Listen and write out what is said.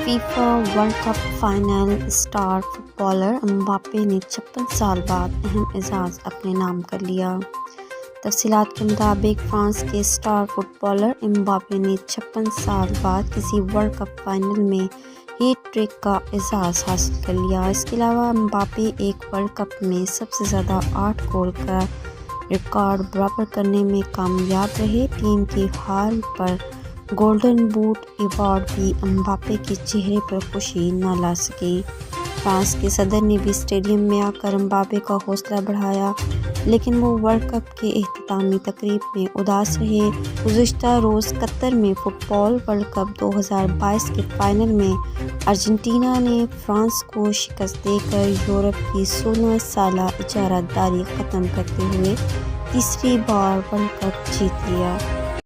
FIFA world cup final star footballer Mbappe نے 56 سال بعد اہم اعزاز اپنے نام کر لیا۔ تفصیلات کے مطابق فرانس کے اسٹار فٹبالر امباپے نے 56 سال بعد کسی ورلڈ کپ فائنل میں ہیٹ ٹرک کا اعزاز حاصل کر لیا۔ اس کے علاوہ امباپے ایک ورلڈ کپ میں سب سے زیادہ 8 گول کا ریکارڈ برابر کرنے میں کامیاب رہے۔ ٹیم کے حال پر گولڈن بوٹ ایوارڈ بھی امباپے کے چہرے پر خوشی نہ لا سکے۔ فرانس کے صدر نے بھی اسٹیڈیم میں آ کر امباپے کا حوصلہ بڑھایا، لیکن وہ ورلڈ کپ کے اختتامی تقریب میں اداس رہے۔ گزشتہ روز قطر میں فٹ بال ورلڈ کپ 2022 کے فائنل میں ارجنٹینا نے فرانس کو شکست دے کر یورپ کی 16 سالہ اجارہ داری ختم کرتے ہوئے تیسری بار ورلڈ کپ جیت لیا۔